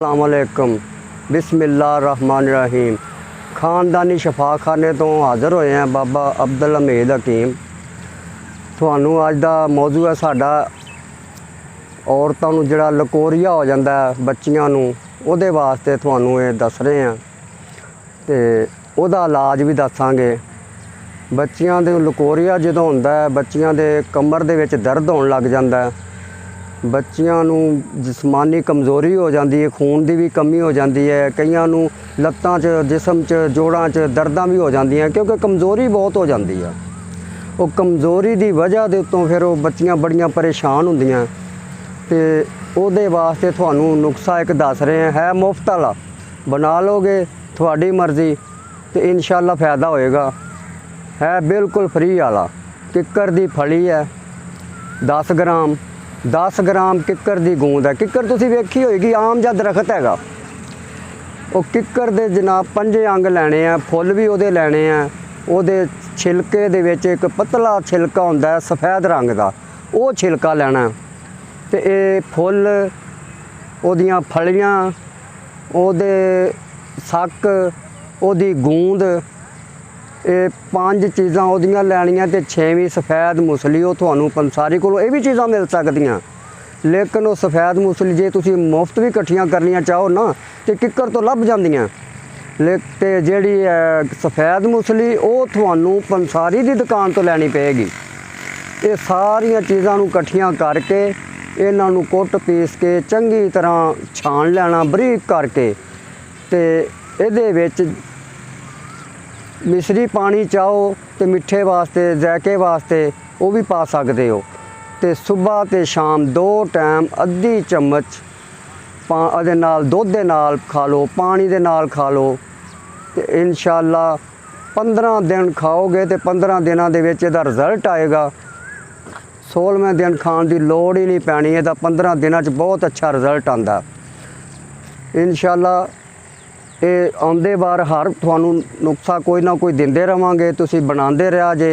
अस्सलामुअलैकुम बिस्मिल्लाहिर्रहमानिर्रहीम। खानदानी शफाखाने तो हाज़र होए हैं बाबा अब्दुल हमीद हकीम। ਤੁਹਾਨੂੰ ਅੱਜ ਦਾ ਮੌਜੂ ਹੈ ਸਾਡਾ ਔਰਤਾਂ ਨੂੰ ਜਿਹੜਾ ਲਕੋਰੀਆ ਹੋ ਜਾਂਦਾ ਬੱਚੀਆਂ ਨੂੰ, ਉਹਦੇ ਵਾਸਤੇ ਤੁਹਾਨੂੰ ਇਹ ਦੱਸ ਰਹੇ ਹਾਂ ਤੇ ਉਹਦਾ ਇਲਾਜ ਵੀ ਦੱਸਾਂਗੇ। ਬੱਚੀਆਂ ਦੇ ਲਕੋਰੀਆ ਜਦੋਂ ਹੁੰਦਾ ਹੈ, ਬੱਚੀਆਂ ਦੇ ਕਮਰ ਦੇ ਵਿੱਚ ਦਰਦ ਹੋਣ ਲੱਗ ਜਾਂਦਾ ਹੈ, ਬੱਚੀਆਂ ਨੂੰ ਜਿਸਮਾਨੀ ਕਮਜ਼ੋਰੀ ਹੋ ਜਾਂਦੀ ਹੈ, ਖੂਨ ਦੀ ਵੀ ਕਮੀ ਹੋ ਜਾਂਦੀ ਹੈ, ਕਈਆਂ ਨੂੰ ਲੱਤਾਂ 'ਚ ਜਿਸਮ 'ਚ ਜੋੜਾਂ 'ਚ ਦਰਦਾਂ ਵੀ ਹੋ ਜਾਂਦੀਆਂ ਕਿਉਂਕਿ ਕਮਜ਼ੋਰੀ ਬਹੁਤ ਹੋ ਜਾਂਦੀ ਆ। ਉਹ ਕਮਜ਼ੋਰੀ ਦੀ ਵਜ੍ਹਾ ਦੇ ਉੱਤੋਂ ਫਿਰ ਉਹ ਬੱਚੀਆਂ ਬੜੀਆਂ ਪਰੇਸ਼ਾਨ ਹੁੰਦੀਆਂ ਤੇ ਉਹਦੇ ਵਾਸਤੇ ਤੁਹਾਨੂੰ ਨੁਸਖਾ ਇੱਕ ਦੱਸ ਰਹੇ ਹਾਂ, ਹੈ ਮੁਫਤ ਵਾਲਾ, ਬਣਾ ਲਓਗੇ ਤੁਹਾਡੀ ਮਰਜ਼ੀ ਤੇ ਇਨਸ਼ਾਅੱਲਾ फ़ायदा ਹੋਏਗਾ। है बिल्कुल फ्री वाला। किक्कर दी फली है 10 ग्राम किक्कर दी गूंद है। किक्कर तुसी वेखी होएगी आम जिहा दरखत हैगा। वो किक्कर दे जनाब 5 अंग लैने आ, फुल भी उहदे लैने आ। उहदे छिलके दे विच एक पतला छिलका हुंदा है सफ़ेद रंग दा, वो छिलका लैना ते ये फुल, उहदियां फलियां, उहदे सक, उहदी गूंद, ये 5 चीज़ां उहदियां लैनियां ते 6वीं सफ़ेद मूसली। वो तुहानूं पंसारी कोलों ये भी चीज़ां मिल सकदियां, लेकिन वो सफ़ेद मूसली जे तुसीं मुफ्त भी इकट्ठियां करनियां चाहो ना तो किक्कर तो लभ जांदियां, ते जिहड़ी सफ़ेद मूसली वो तुहानूं पंसारी दी दुकान तो लैनी पेगी। ये सारियां चीज़ां नूं इकट्ठियां करके इन्हां नूं कुट पीस के चंगी तरह छान लेना बरीक करके, ते इहदे विच मिश्री पानी चाहो तो मिठे वास्ते ज़ायके वास्ते वो भी पा सकते हो। तो सुबह तो शाम 2 टाइम अद्धी चम्मच अदे नाल दुध दे नाल खा लो, पानी दे नाल खा लो। तो इंशाअल्लाह 15 दिन खाओगे तो 15 दिनों के विच इहदा रिजल्ट आएगा। 16वें दिन खाण की लोड़ ही नहीं पैनी, इहदा 15 दिनों च बहुत अच्छा रिजल्ट आंदा इंशाअल्लाह। ये आउंदे बार हर तुहानूं नुस्खा कोई ना कोई दिंदे रहांगे, तुसीं बनांदे रहा जे।